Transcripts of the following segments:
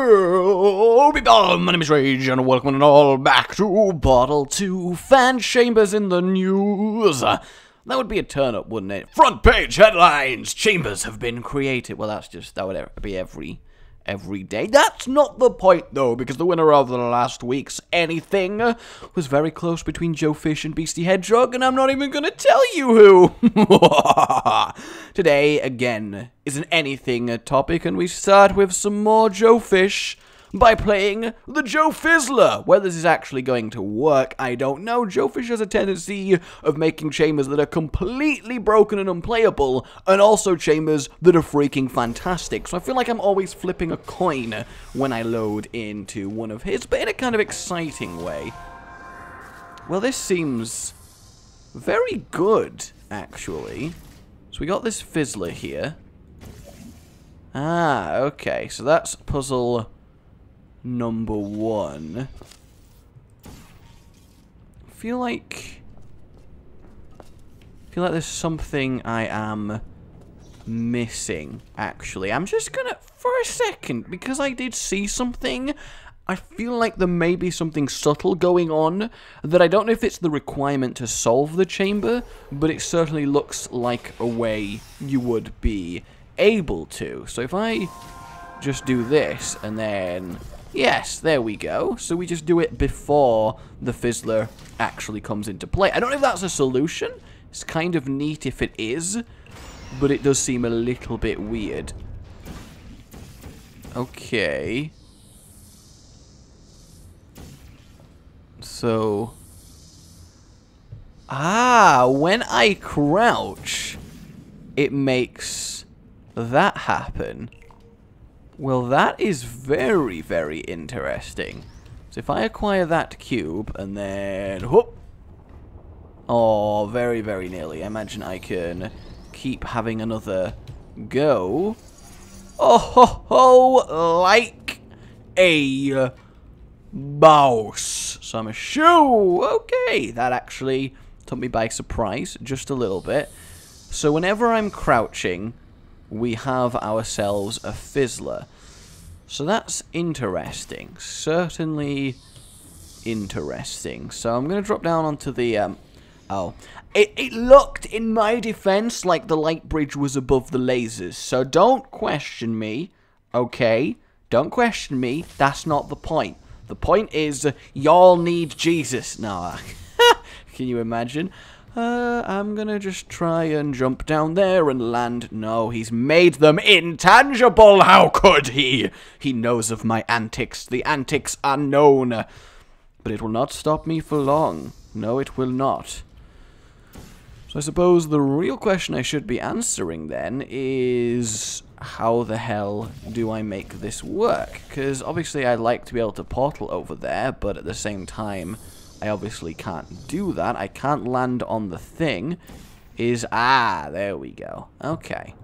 Hello, people, my name is Rage, and welcome all back to Bottle 2 Fan Chambers in the News. That would be a turn-up, wouldn't it? Front page headlines, chambers have been created. Well, that would be every day. That's not the point, though, because the winner of the last week's anything was very close between Joe Fish and Beastie Hedgehog, and I'm not even going to tell you who. Today, again, is an anything topic, and we start with some more Joe Fish by playing the Jofizzler. Whether this is actually going to work, I don't know. Joe Fish has a tendency of making chambers that are completely broken and unplayable, and also chambers that are freaking fantastic. So I feel like I'm always flipping a coin when I load into one of his, but in a kind of exciting way. Well, this seems very good, actually. So we got this Fizzler here. Ah, okay. So that's puzzle number 1. I feel like there's something I am missing, actually. I'm just gonna, for a second, because I did see something, I feel like there may be something subtle going on that I don't know if it's the requirement to solve the chamber, but it certainly looks like a way you would be able to. So if I just do this, and then yes, there we go. So we just do it before the Fizzler actually comes into play. I don't know if that's a solution. It's kind of neat if it is, but it does seem a little bit weird. Okay. So, when I crouch, it makes that happen. Well, that is very, very interesting. So if I acquire that cube, and then, whoop. Oh, very, very nearly. I imagine I can keep having another go. Oh, ho, ho, like a boss. So I'm a shoe. Okay, that actually took me by surprise, just a little bit. So whenever I'm crouching, we have ourselves a Fizzler. So that's interesting. Certainly interesting. So I'm going to drop down onto the, It looked, in my defense, like the light bridge was above the lasers. So don't question me, okay? Don't question me. That's not the point. The point is, y'all need Jesus. No, can you imagine? I'm gonna just try and jump down there and land. No, he's made them intangible. How could he? He knows of my antics. The antics are known. But it will not stop me for long. No, it will not. So I suppose the real question I should be answering then is, how the hell do I make this work? Because obviously I'd like to be able to portal over there, but at the same time, I obviously can't do that. I can't land on the thing. There we go. Okay.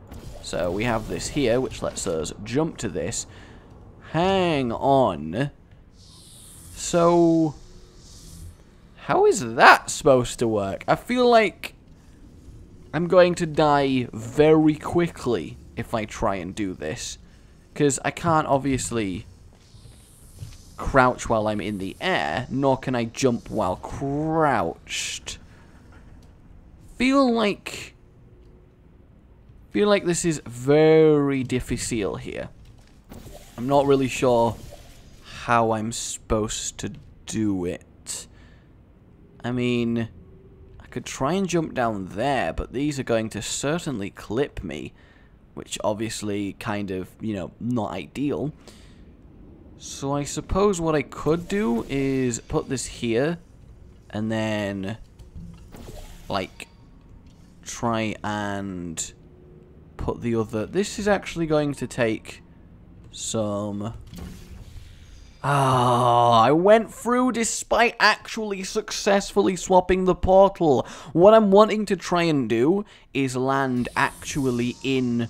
So we have this here, which lets us jump to this. Hang on. So, how is that supposed to work? I feel like I'm going to die very quickly if I try and do this. Because I can't obviously crouch while I'm in the air, nor can I jump while crouched. Feel like this is very difficile here. I'm not really sure how I'm supposed to do it. I mean, I could try and jump down there, but these are going to certainly clip me, which obviously kind of, not ideal. So I suppose what I could do is put this here, and then, like, try and put the other. This is actually going to take some. I went through despite actually successfully swapping the portal. What I'm wanting to try and do is land actually in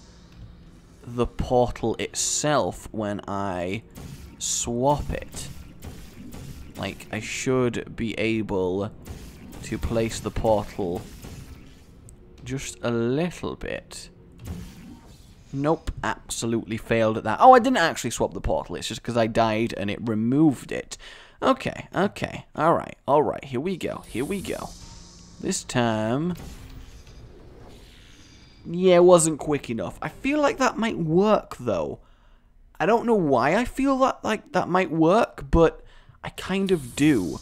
the portal itself when I swap it. Like, I should be able to place the portal just a little bit Nope, absolutely failed at that. Oh, I didn't actually swap the portal. It's just because I died and it removed it. Okay, okay. Alright. Here we go. This time... yeah, it wasn't quick enough. I feel like that might work, though. I don't know why I feel that might work, but I kind of do.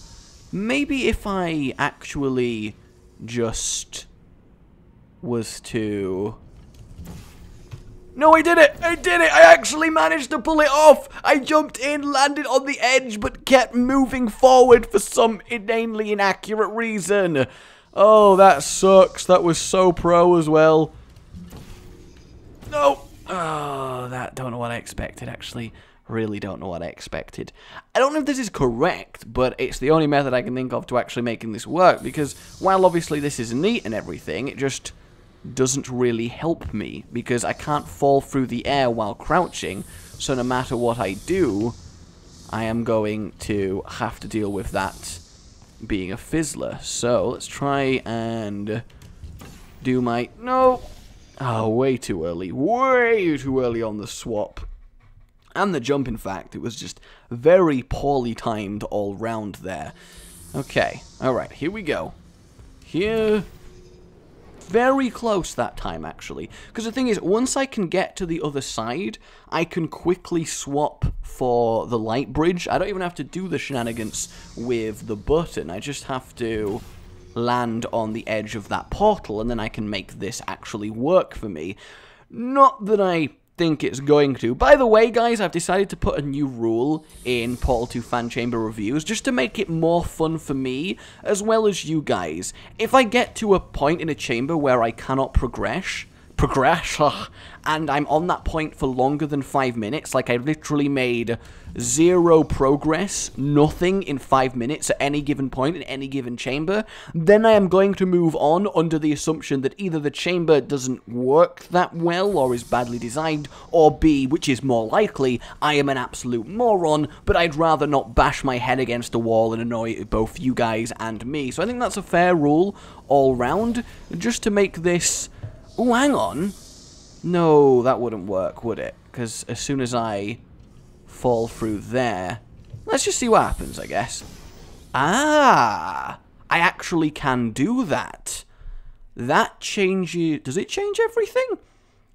Maybe if I actually just was to... no, I did it! I actually managed to pull it off! I jumped in, landed on the edge, but kept moving forward for some inanely inaccurate reason. Oh, that sucks. That was so pro as well. No! Oh, don't know what I expected, actually. Really don't know what I expected. I don't know if this is correct, but it's the only method I can think of to actually making this work, because while obviously this is neat and everything, it just doesn't really help me, because I can't fall through the air while crouching, so no matter what I do, I am going to have to deal with that being a fizzler. So, let's try and do my... no! Oh, way too early. Way too early on the swap. And the jump, in fact. It was just very poorly timed all round there. Okay, alright, here we go. Here... very close that time, actually. Because the thing is, once I can get to the other side, I can quickly swap for the light bridge. I don't even have to do the shenanigans with the button. I just have to land on the edge of that portal, and then I can make this actually work for me. Not that I think it's going to. By the way, guys, I've decided to put a new rule in Portal 2 Fan Chamber reviews just to make it more fun for me as well as you guys. If I get to a point in a chamber where I cannot progress, and I'm on that point for longer than 5 minutes, like I literally made 0 progress, nothing in 5 minutes at any given point in any given chamber, then I am going to move on under the assumption that either the chamber doesn't work that well or is badly designed, or B, which is more likely, I am an absolute moron, but I'd rather not bash my head against a wall and annoy both you guys and me. So I think that's a fair rule all round, just to make this... oh, hang on. No, that wouldn't work, would it? Because as soon as I fall through there... let's just see what happens, I guess. Ah! I actually can do that. That changes... does it change everything?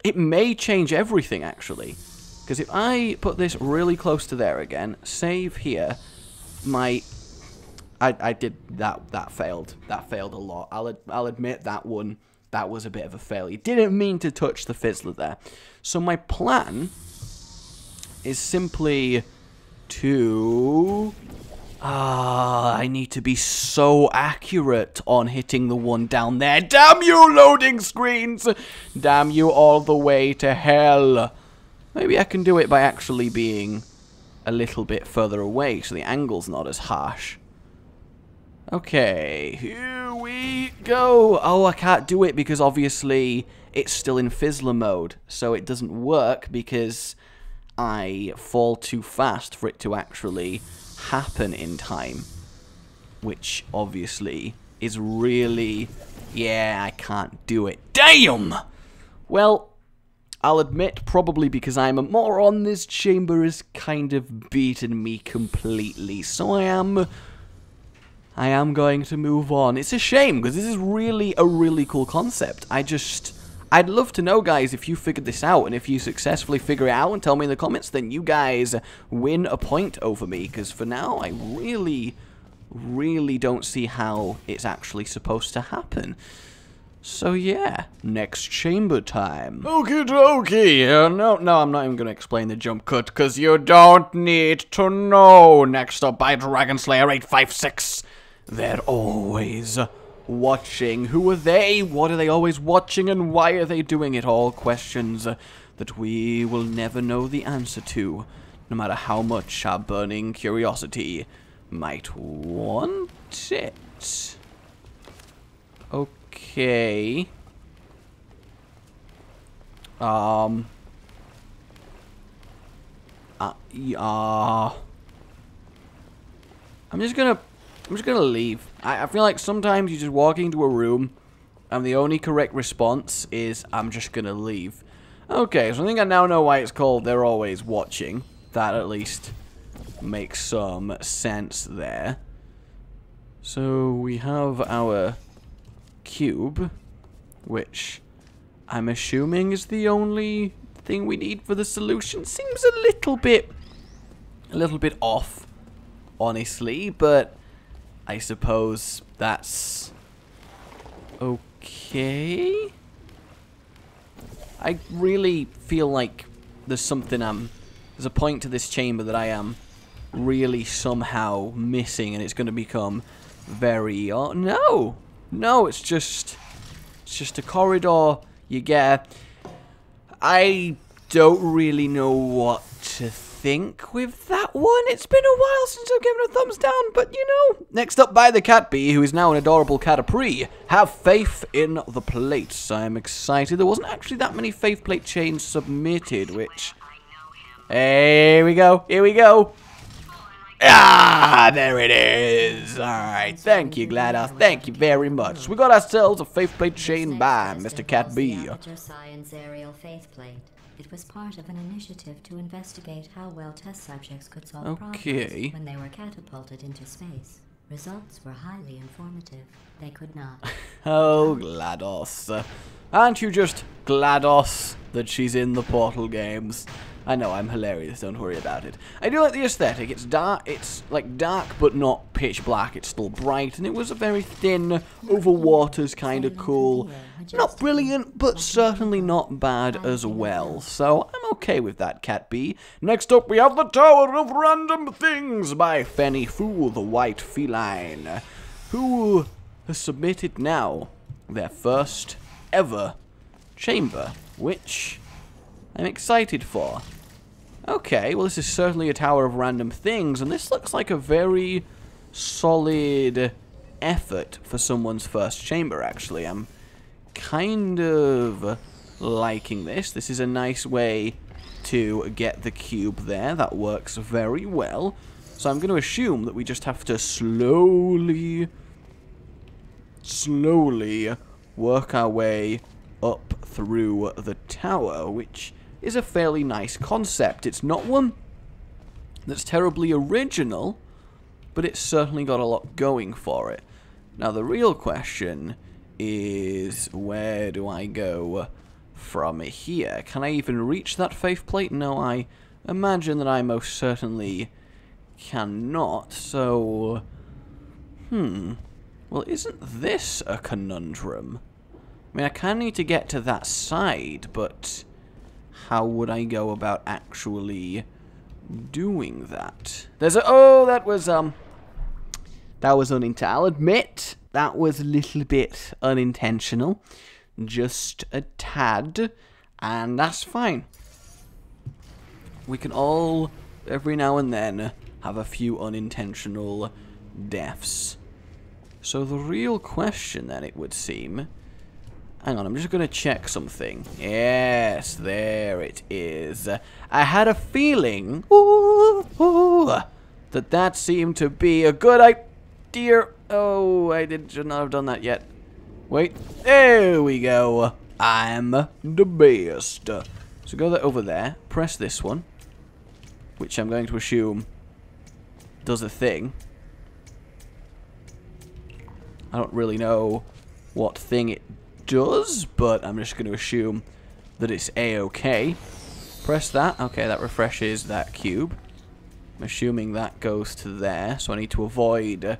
It may change everything, actually. Because if I put this really close to there again, save here, my... I did... that failed. That failed a lot. I'll admit that one... that was a bit of a failure. Didn't mean to touch the fizzler there. So my plan is simply to... I need to be so accurate on hitting the one down there. Damn you, loading screens! Damn you all the way to hell. Maybe I can do it by actually being a little bit further away so the angle's not as harsh. Okay, here we go. Oh, I can't do it because obviously it's still in fizzler mode. So it doesn't work because I fall too fast for it to actually happen in time. Which obviously is really... yeah, I can't do it. Damn! Well, I'll admit probably because I'm a moron, this chamber has kind of beaten me completely. So I am going to move on. It's a shame, because this is really a really cool concept. I'd love to know, guys, if you figured this out, and if you successfully figure it out and tell me in the comments, then you guys win a point over me, because for now, I really don't see how it's actually supposed to happen. So yeah, next chamber time. Okie dokie. No, I'm not even going to explain the jump cut, because you don't need to know. Next up by DragonSlayer856. They're always watching. Who are they? What are they always watching? And why are they doing it? All questions that we will never know the answer to, no matter how much our burning curiosity might want it. Okay. I'm just gonna leave. I feel like sometimes you just walk into a room and the only correct response is, I'm just gonna leave. Okay, so I think I now know why it's called They're Always Watching. That at least makes some sense there. So we have our cube, which I'm assuming is the only thing we need for the solution. Seems a little bit off, honestly, but I suppose that's okay. I really feel like there's a point to this chamber that I am really somehow missing, and it's going to become very... no, it's just a corridor you get. I don't really know what to think with that one. It's been a while since I've given a thumbs down, but you know. Next up by the cat bee, who is now an adorable catapri. Have faith in the plates. I'm excited. There wasn't actually that many faith plate chains submitted, which... Here we go. Here we go. Ah, there it is. Alright, thank you, GLaDOS. Thank you very much. We got ourselves a faith plate chain by Mr. Cat B. Science aerial faith plate. It was part of an initiative to investigate how well test subjects could solve problems when they were catapulted into space. Results were highly informative. They could not. Oh, GLaDOS. Aren't you just GLaDOS that she's in the Portal games? I know, I'm hilarious, don't worry about it. I do like the aesthetic. It's dark, it's like dark but not pitch black. It's still bright, and it was a very thin, over waters kind of cool. Not brilliant, but certainly not bad as well. So I'm okay with that, Cat B. Next up, we have the Tower of Random Things by Fenny Fu, the white feline, who has submitted now their first ever chamber, which I'm excited for. Okay, well this is certainly a Tower of Random Things, and this looks like a very solid effort for someone's first chamber, actually. I'm kind of liking this. This is a nice way to get the cube there. That works very well. So I'm going to assume that we just have to slowly work our way up through the tower, which is a fairly nice concept. It's not one that's terribly original, but it's certainly got a lot going for it. Now the real question is, where do I go from here? Can I even reach that faith plate? No, I imagine that I most certainly cannot. So, well, isn't this a conundrum? I mean, I kind of need to get to that side, but how would I go about actually doing that? There's a... oh, that was unintentional. I'll admit, that was a little bit unintentional. Just a tad, and that's fine. We can all, every now and then, have a few unintentional deaths. So the real question, then, it would seem... hang on, I'm just going to check something. Yes, there it is. I had a feeling that seemed to be a good idea. Oh, I should not have done that yet. Wait, there we go. I'm the best. So go over there, press this one, which I'm going to assume does a thing. I don't really know what thing it does, but I'm just going to assume that it's A-okay. Press that. Okay, that refreshes that cube. I'm assuming that goes to there, so I need to avoid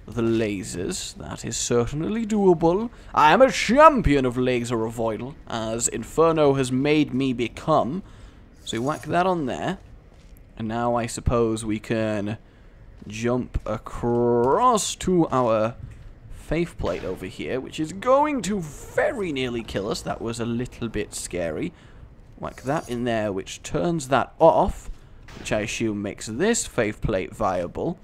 the lasers. That is certainly doable. I am a champion of laser avoidal, as Inferno has made me become. So we whack that on there, and now I suppose we can jump across to our faith plate over here, which is going to very nearly kill us. That was a little bit scary. Whack that in there, which turns that off, which I assume makes this faith plate viable,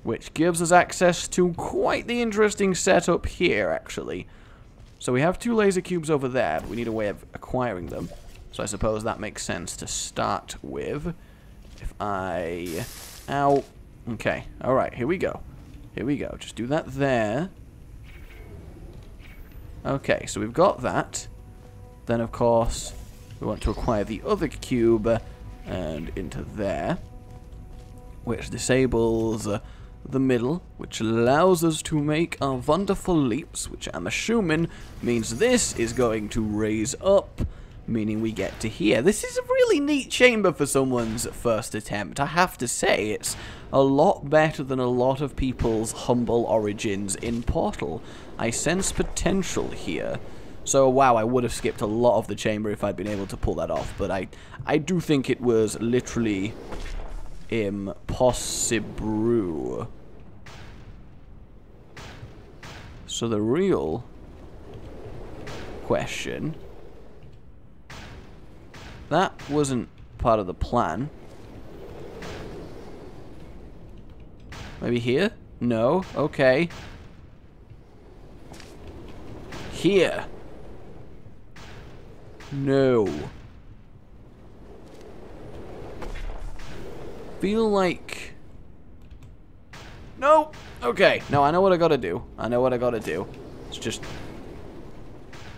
which gives us access to quite the interesting setup here, actually. So we have two laser cubes over there, but we need a way of acquiring them. So I suppose that makes sense to start with. If I... ow. Okay, alright, here we go. Here we go. Just do that there. Okay, so we've got that. Then, of course, We want to acquire the other cube and into there, which disables the middle, which allows us to make our wonderful leaps, which I'm assuming means this is going to raise up, meaning we get to here. This is a really neat chamber for someone's first attempt. I have to say, it's a lot better than a lot of people's humble origins in Portal. I sense potential here. So, wow, I would have skipped a lot of the chamber if I'd been able to pull that off, but I do think it was literally impossible. So the real question, that wasn't part of the plan. Maybe here? No? Okay. Here. No. Feel like... No! Okay. No, I know what I gotta do. I know what I gotta do. It's just...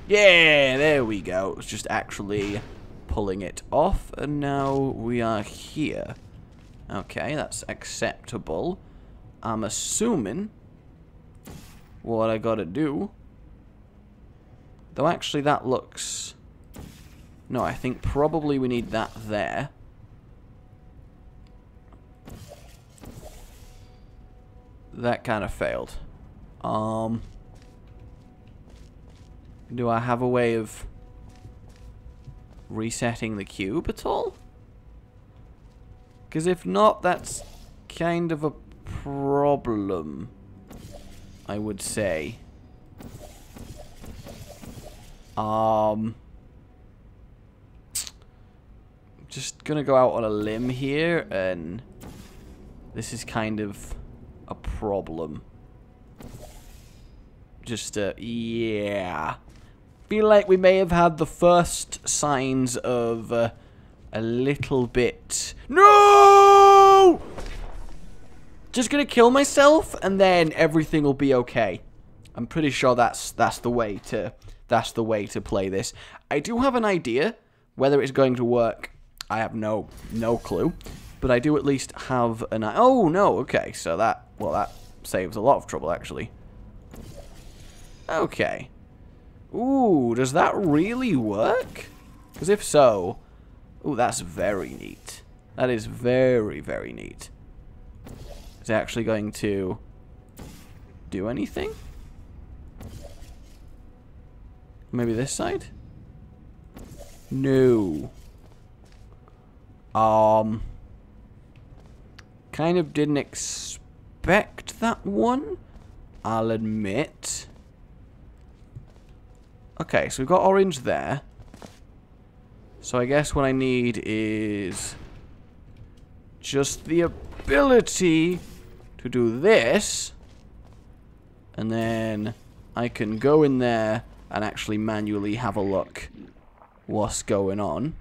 Yeah, there we go. It's just actually pulling it off, and now we are here. Okay, that's acceptable. I'm assuming what I gotta do... Though actually that looks... No, I think probably we need that there. That kind of failed. Do I have a way of resetting the cube at all? Because if not, that's kind of a problem, I would say. Just gonna go out on a limb here, and this is kind of a problem. Just, yeah. Feel like we may have had the first signs of a little bit... No! Just gonna kill myself, and then everything will be okay. I'm pretty sure that's the way to play this. I do have an idea. Whether it's going to work, I have no clue. But I do at least have an... Oh, no, okay. So that saves a lot of trouble, actually. Okay. Ooh, does that really work? Because if so... Ooh, that's very neat. That is very, very neat. Is it actually going to do anything? Maybe this side? No. Kind of didn't expect that one, I'll admit. Okay, so we've got orange there. So I guess what I need is just the ability to do this. And then I can go in there and actually manually have a look what's going on.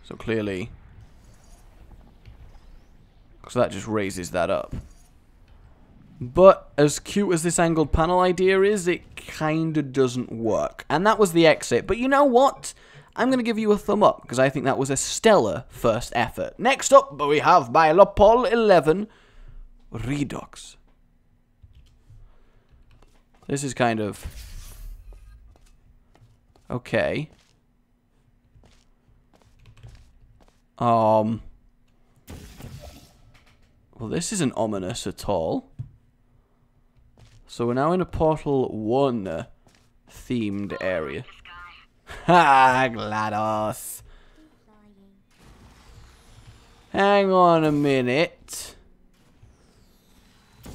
So clearly... So that just raises that up. But as cute as this angled panel idea is, it kind of doesn't work. And that was the exit. But you know what? I'm going to give you a thumb up, because I think that was a stellar first effort. Next up, we have by Lopol 11, Redux. This is kind of... Okay. Well, this isn't ominous at all. So we're now in a Portal 1 themed area. Ha, GLaDOS. Hang on a minute.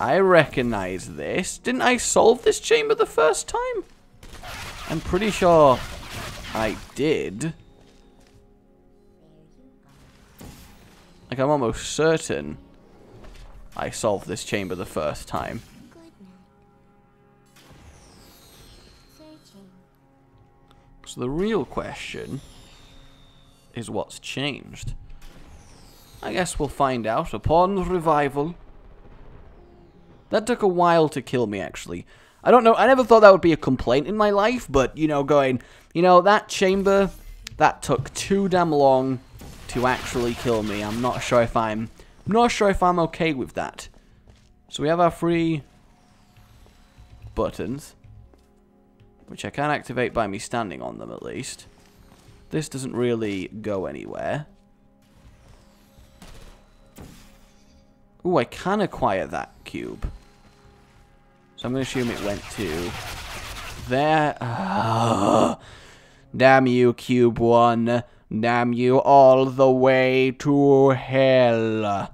I recognize this. Didn't I solve this chamber the first time? I'm pretty sure I did. Like, I'm almost certain I solved this chamber the first time. So the real question is what's changed. I guess we'll find out upon revival. That took a while to kill me, actually. I don't know, I never thought that would be a complaint in my life, but, you know, going, you know, that chamber, that took too damn long to actually kill me. I'm not sure if I'm okay with that. So we have our 3 buttons, which I can activate by me standing on them at least. This doesn't really go anywhere. Ooh, I can acquire that cube. So I'm going to assume it went to there. Damn you, Cube 1. Damn you all the way to hell.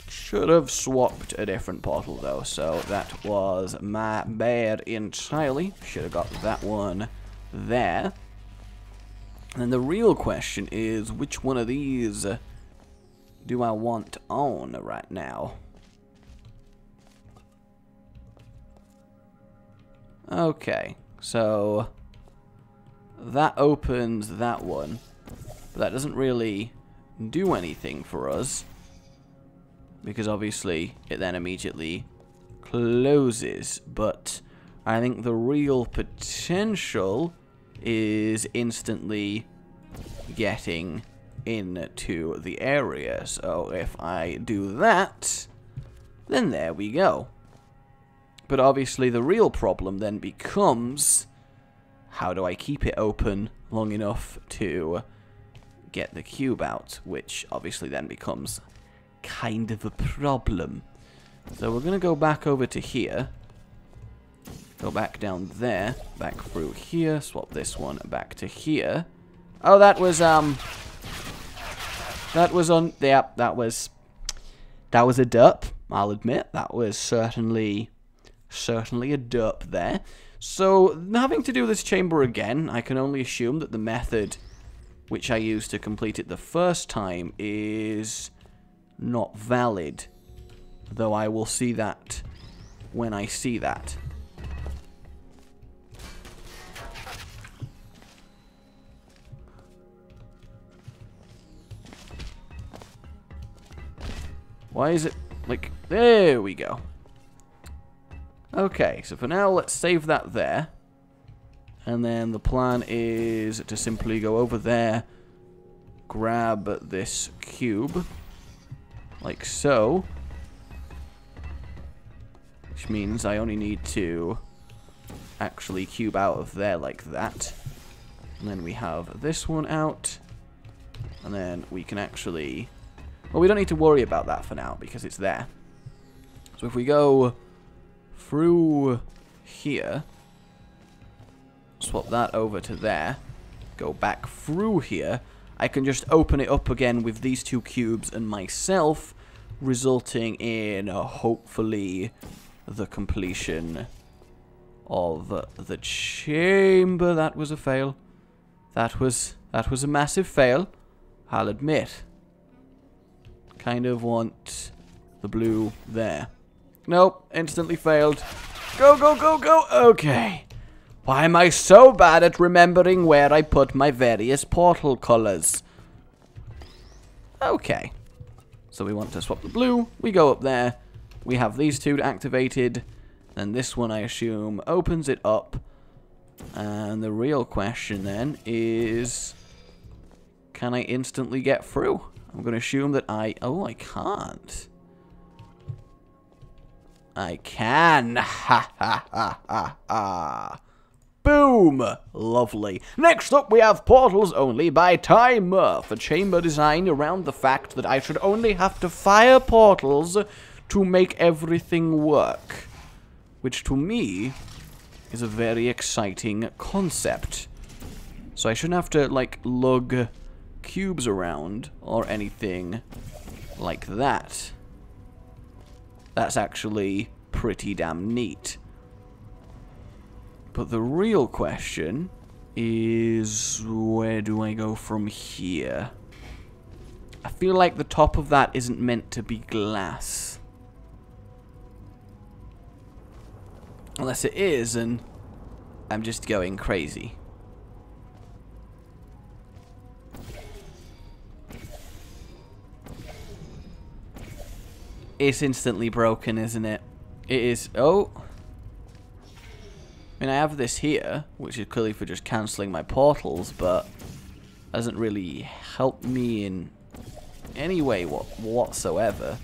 Should have swapped a different portal though, so that was my bad entirely. Should have got that one there. And the real question is, which one of these do I want on right now? Okay, so that opens that one, but that doesn't really do anything for us, because obviously it then immediately closes. But I think the real potential is instantly getting into the area. So if I do that, then there we go. But obviously the real problem then becomes, how do I keep it open long enough to get the cube out? Which obviously then becomes kind of a problem. So we're going to go back over to here. Go back down there, back through here, swap this one back to here. Oh, that was a derp, I'll admit. That was certainly a derp there. So, having to do this chamber again, I can only assume that the method which I used to complete it the first time is not valid. Though I will see that when I see that. Why is it like, there we go. Okay, so for now let's save that there. And then the plan is to simply go over there, grab this cube, like so. Which means I only need to actually cube out of there like that. And then we have this one out. And then we can actually... well, we don't need to worry about that for now because it's there. So if we go through here, swap that over to there, go back through here, I can just open it up again with these 2 cubes and myself, resulting in hopefully the completion of the chamber. That was a fail. That was a massive fail, I'll admit. Kind of want the blue there. Nope, instantly failed. Go, go, go, go. Okay. Why am I so bad at remembering where I put my various portal colors? Okay. So we want to swap the blue. We go up there. We have these 2 activated. And this one, I assume, opens it up. And the real question then is, can I instantly get through? I'm going to assume that oh, I can't. I can. Ha, ha, ha, ha, ha. Boom! Lovely. Next up, we have portals only by timer. For chamber design around the fact that I should only have to fire portals to make everything work. Which, to me, is a very exciting concept. So I shouldn't have to, like, lug cubes around or anything like that. That's actually pretty damn neat. But the real question is, where do I go from here? I feel like the top of that isn't meant to be glass. Unless it is, and I'm just going crazy. It's instantly broken, isn't it? It is. Oh. I mean, I have this here, which is clearly for just cancelling my portals, but doesn't really help me in any way whatsoever.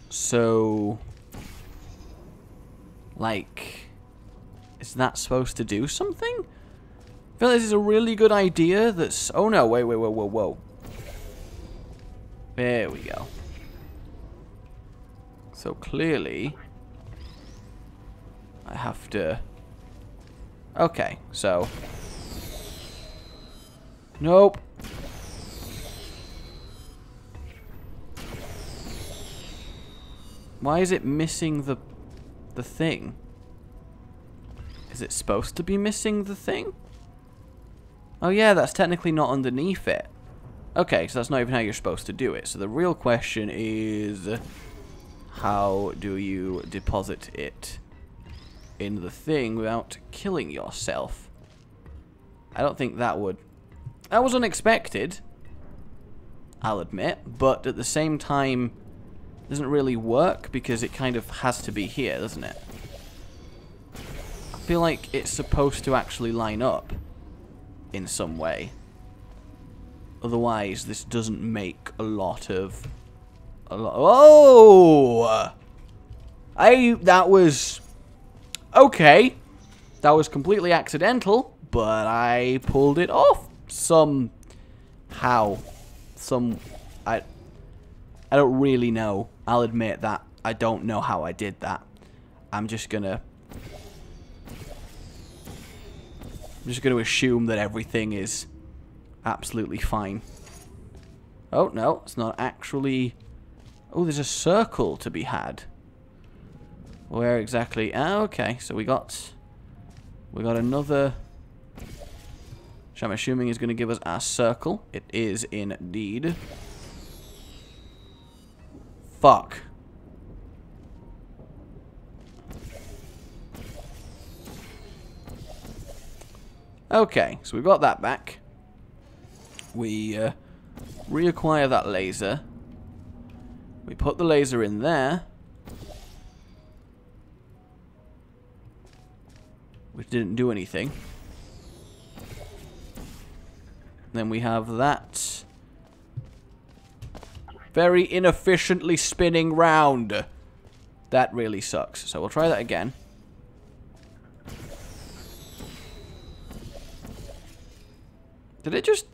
So, like, is that supposed to do something? I feel like this is a really good idea that's... Oh no, wait, whoa. There we go. So clearly, I have to... Okay, so... Nope. Why is it missing the thing? Is it supposed to be missing the thing? Oh yeah, that's technically not underneath it. Okay, so that's not even how you're supposed to do it. So the real question is, how do you deposit it in the thing without killing yourself? I don't think that would... That was unexpected, I'll admit, but at the same time, it doesn't really work because it kind of has to be here, doesn't it? I feel like it's supposed to actually line up in some way. Otherwise, this doesn't make a lot of... Oh! That was... Okay. That was completely accidental, but I pulled it off somehow. I don't really know. I'll admit that I don't know how I did that. I'm just gonna assume that everything is absolutely fine. Oh, no, it's not actually... Oh, there's a circle to be had. Where exactly? Ah, okay, so we got another... Which I'm assuming is going to give us our circle. It is indeed. Fuck. Okay, so we've got that back. We reacquire that laser. We put the laser in there. Which didn't do anything. Then we have that very inefficiently spinning round. That really sucks. So we'll try that again. Did it just...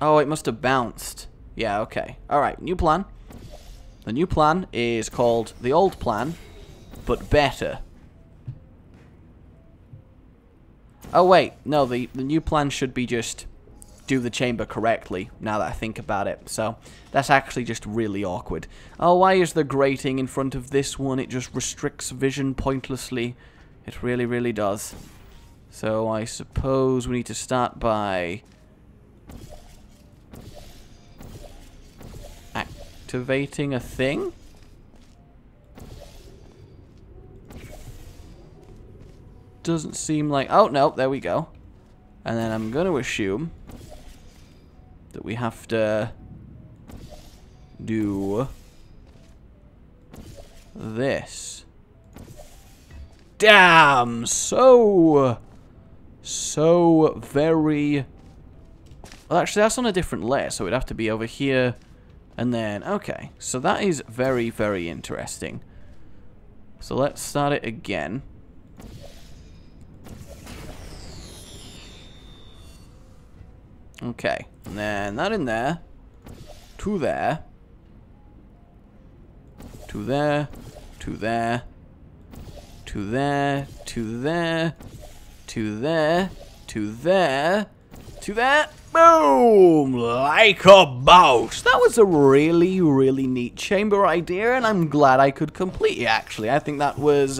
Oh, it must have bounced. Yeah, okay. Alright, new plan. The new plan is called the old plan, but better. Oh, wait. No, the new plan should be just do the chamber correctly, now that I think about it. So, that's actually just really awkward. Oh, why is the grating in front of this one? It just restricts vision pointlessly. It really, really does. So, I suppose we need to start by activating a thing? Doesn't seem like... Oh, no, there we go. And then I'm going to assume that we have to do this. Damn! So very... Well, actually, that's on a different layer, so it'd have to be over here. And then, okay. So that is very, very interesting. So let's start it again. Okay, and then that in there, to there, to there, to there, to there, to there, to there, to there, to that, boom, like a boss. That was a really, really neat chamber idea, and I'm glad I could complete it, actually. I think that was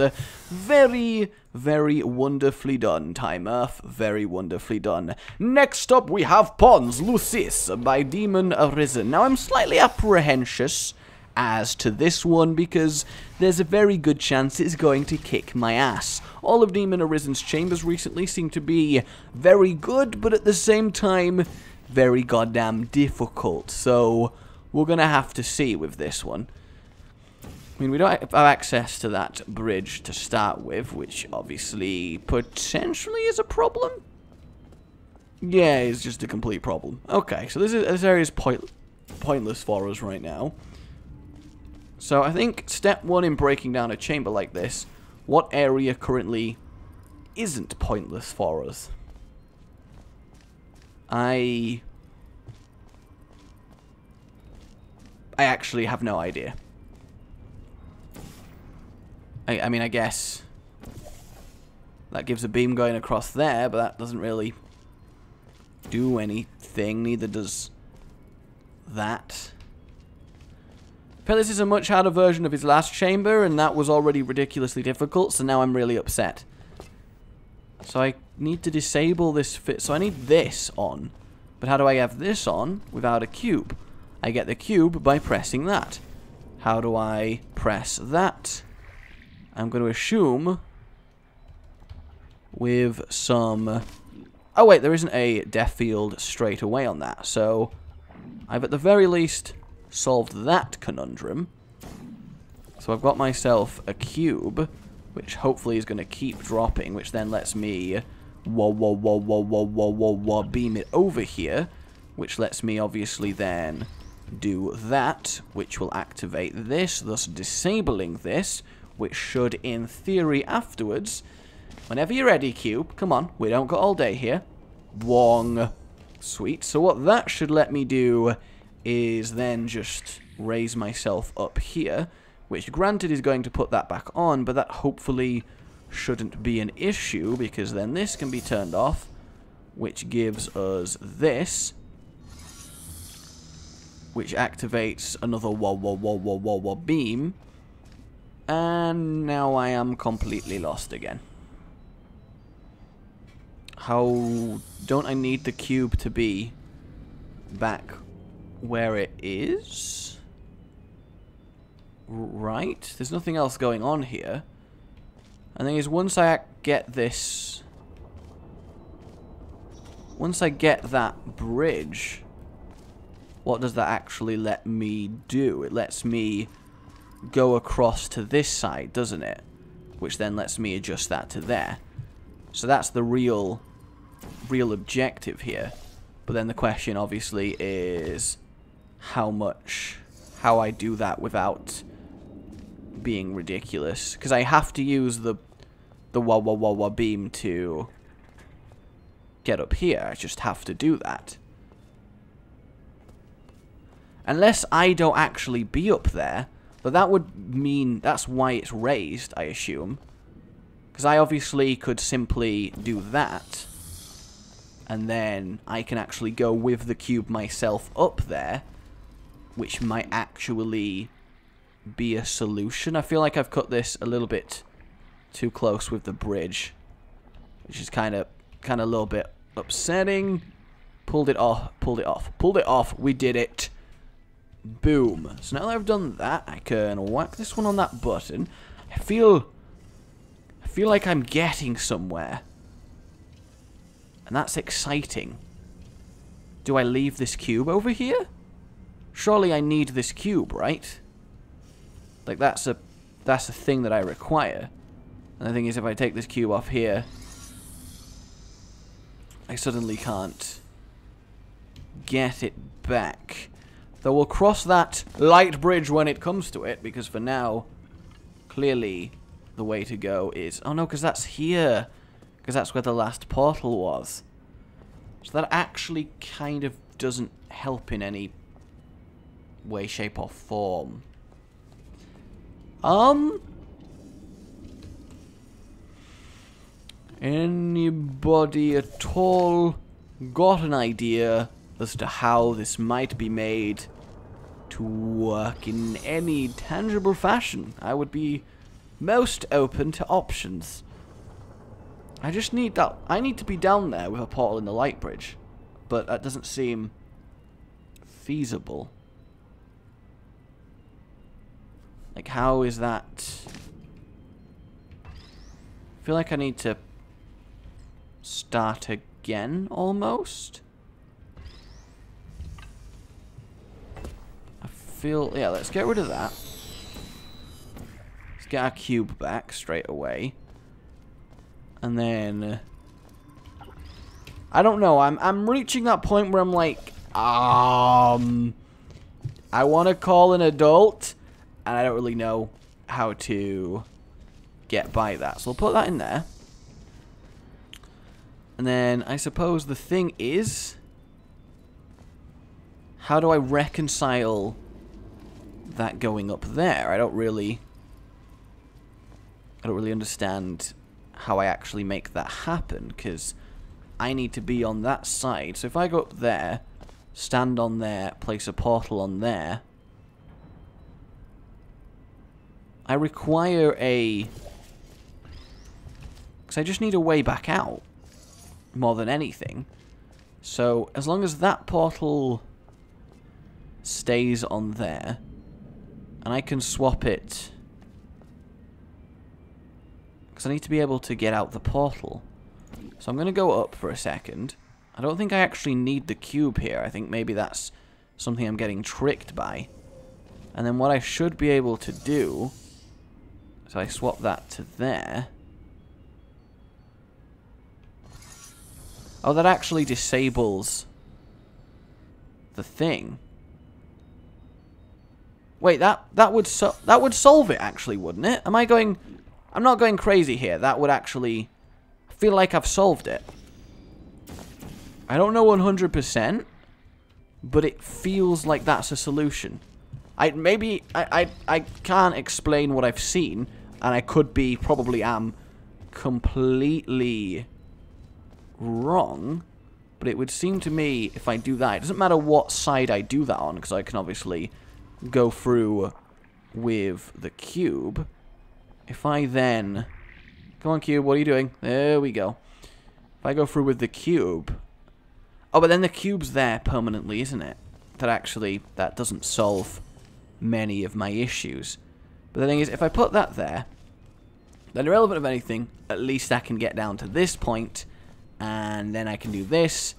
very, very wonderfully done, Time Earth. Very wonderfully done. Next up, we have Pons Lucis by Demon Arisen. Now, I'm slightly apprehensive as to this one because there's a very good chance it's going to kick my ass. All of Demon Arisen's chambers recently seem to be very good, but at the same time, very goddamn difficult. So, we're gonna have to see with this one. I mean, we don't have access to that bridge to start with, which obviously potentially is a problem. Yeah, it's just a complete problem. Okay, so this area is pointless for us right now. So I think step one in breaking down a chamber like this, what area currently isn't pointless for us? I actually have no idea. I mean, I guess that gives a beam going across there, but that doesn't really do anything. Neither does that. Apparently this is a much harder version of his last chamber, and that was already ridiculously difficult, so now I'm really upset. So I need to disable this fit. So I need this on. But how do I have this on without a cube? I get the cube by pressing that. How do I press that? I'm going to assume with some... Oh wait, there isn't a depth field straight away on that. So I've at the very least solved that conundrum. So I've got myself a cube, which hopefully is going to keep dropping, which then lets me beam it over here, which lets me obviously then do that, which will activate this, thus disabling this, which should, in theory, afterwards, whenever you're ready, cube, come on, we don't got all day here, wong, sweet. So what that should let me do is then just raise myself up here, which granted is going to put that back on, but that hopefully shouldn't be an issue, because then this can be turned off, which gives us this, which activates another beam, and now I am completely lost again. How don't I need the cube to be back where it is? Right, there's nothing else going on here. And the thing is, once I get this, once I get that bridge, what does that actually let me do? It lets me go across to this side, doesn't it? Which then lets me adjust that to there. So that's the real objective here. But then the question obviously is how I do that without being ridiculous. Because I have to use the beam to get up here. I just have to do that. Unless I don't actually be up there, but that would mean that's why it's raised, I assume. Because I obviously could simply do that, and then I can actually go with the cube myself up there, which might actually be a solution. I feel like I've cut this a little bit too close with the bridge, which is kind of a little bit upsetting. Pulled it off. We did it. Boom. So now that I've done that, I can whack this one on that button. I feel like I'm getting somewhere. And that's exciting. Do I leave this cube over here? Surely I need this cube, right? Like that's a thing that I require. And the thing is, if I take this cube off here, I suddenly can't get it back. Though we'll cross that light bridge when it comes to it, because for now, clearly, the way to go is... Oh no, because that's here. Because that's where the last portal was. So that actually kind of doesn't help in any way, shape, or form. Anybody at all got an idea as to how this might be made to work in any tangible fashion? I would be most open to options. I just need that. I need to be down there with a portal in the light bridge, but that doesn't seem feasible. Like, how is that? I feel like I need to start again, almost. Yeah, let's get rid of that. get our cube back straight away. And then... I don't know. I'm reaching that point where I'm like, I want to call an adult, and I don't really know how to get by that. So we'll put that in there. And then I suppose the thing is, how do I reconcile that going up there? I don't really understand how I actually make that happen, because I need to be on that side. So if I go up there, stand on there, place a portal on there, I require a... because I just need a way back out, more than anything. So as long as that portal stays on there, and I can swap it, because I need to be able to get out the portal. So I'm going to go up for a second. I don't think I actually need the cube here. I think maybe that's something I'm getting tricked by. And then what I should be able to do, so I swap that to there. Oh, that actually disables the thing. Wait, that would solve it actually, wouldn't it? Am I going... I'm not going crazy here. That would actually... I feel like I've solved it. I don't know 100%, but it feels like that's a solution. I can't explain what I've seen, and I could be, probably am, completely wrong, but it would seem to me, if I do that, it doesn't matter what side I do that on, because I can obviously go through with the cube. If I then... Come on, cube, what are you doing? There we go. If I go through with the cube... Oh, but then the cube's there permanently, isn't it? That doesn't solve many of my issues. But the thing is, if I put that there, then irrelevant of anything, at least I can get down to this point, and then I can do this,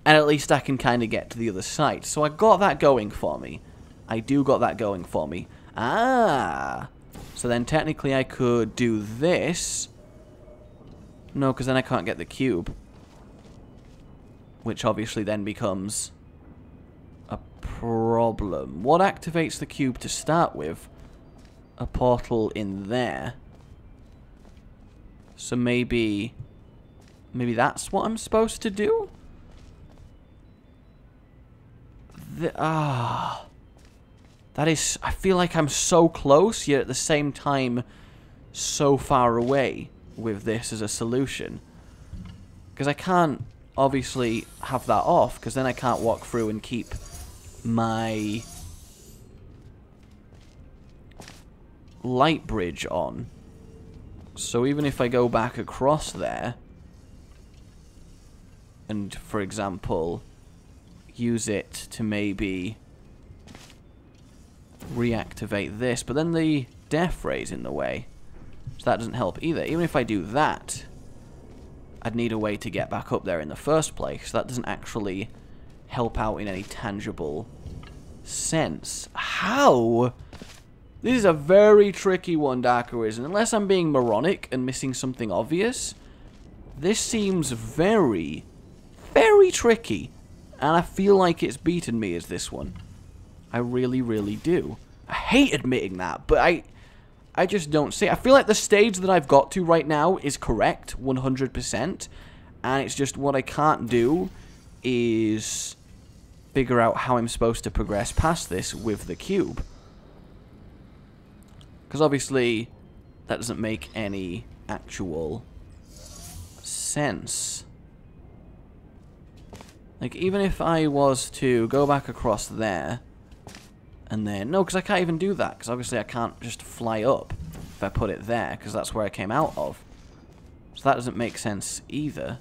and at least I can kind of get to the other side. So I got that going for me. I do got that going for me. Ah! So then technically I could do this. No, because then I can't get the cube. Which obviously then becomes a problem. What activates the cube to start with? A portal in there. So maybe that's what I'm supposed to do? That is... I feel like I'm so close, yet at the same time so far away with this as a solution. Because I can't obviously have that off, because then I can't walk through and keep my light bridge on. So even if I go back across there and, for example, use it to maybe reactivate this, but then the death ray's in the way, so that doesn't help either. Even if I do that, I'd need a way to get back up there in the first place. That doesn't actually help out in any tangible sense. How? This is a very tricky one, Dark Arisen. Unless I'm being moronic and missing something obvious, this seems very, very tricky. And I feel like it's beaten me as this one. I really, really do. I hate admitting that, but I just don't see it. I feel like the stage that I've got to right now is correct, 100%. And it's just what I can't do is figure out how I'm supposed to progress past this with the cube. Because obviously, that doesn't make any actual sense. Like, even if I was to go back across there, and then... No, because I can't even do that, because obviously I can't just fly up if I put it there, because that's where I came out of. So that doesn't make sense either.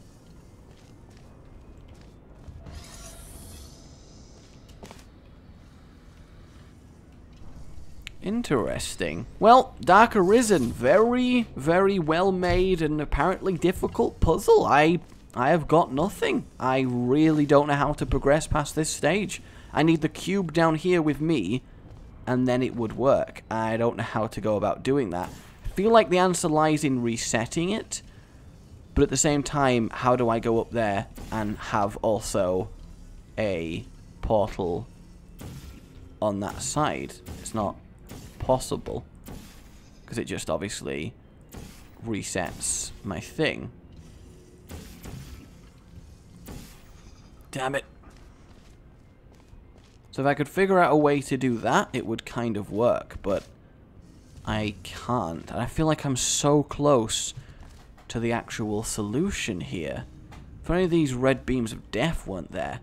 Interesting. Well, Dark Arisen, very, very well made and apparently difficult puzzle. I have got nothing. I really don't know how to progress past this stage. I need the cube down here with me, and then it would work. I don't know how to go about doing that. I feel like the answer lies in resetting it, but at the same time, how do I go up there and have also a portal on that side? It's not possible, because it just obviously resets my thing. Damn it. So if I could figure out a way to do that, it would kind of work, but I can't. And I feel like I'm so close to the actual solution here. If only these red beams of death weren't there.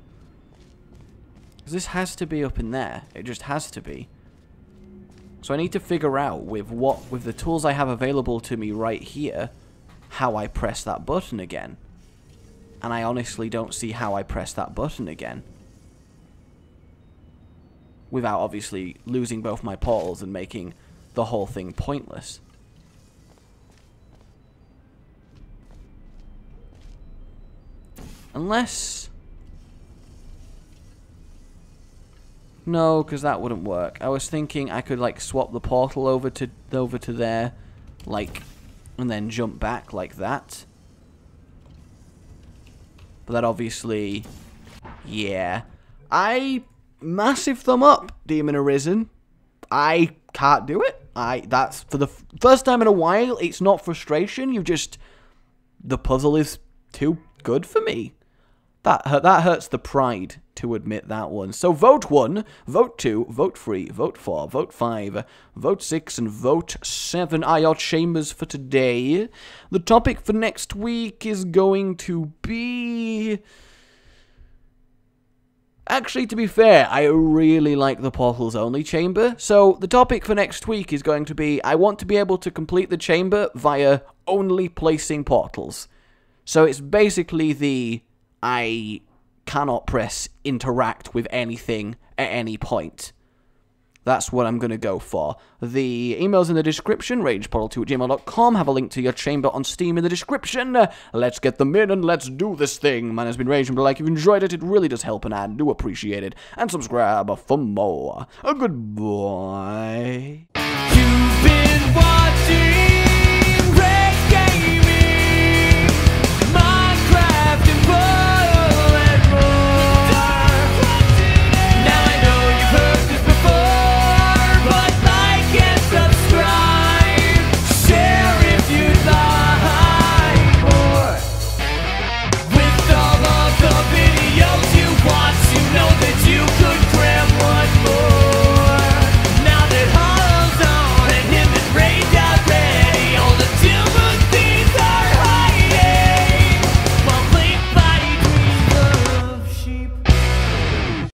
Because this has to be up in there. It just has to be. So I need to figure out with the tools I have available to me right here, how I press that button again. And I honestly don't see how I press that button again. Without obviously losing both my portals and making the whole thing pointless. Unless... No, because that wouldn't work. I was thinking I could like swap the portal over to there, like, and then jump back like that. But that obviously, yeah. Massive thumb up, Demon Arisen. I can't do it. That's for the first time in a while. It's not frustration. The puzzle is too good for me. That hurts the pride to admit that one. So vote 1, vote 2, vote 3, vote 4, vote 5, vote 6, and vote 7 are your chambers for today. The topic for next week is going to be... Actually, to be fair, I really like the portals only chamber. So the topic for next week is going to be, I want to be able to complete the chamber via only placing portals. So it's basically I cannot press interact with anything at any point. That's what I'm going to go for. The email's in the description, rageportal2@gmail.com. Have a link to your chamber on Steam in the description. Let's get them in and let's do this thing. Mine has been Rage, but like if you enjoyed it, it really does help and I do appreciate it. And subscribe for more. Goodbye. You've been watching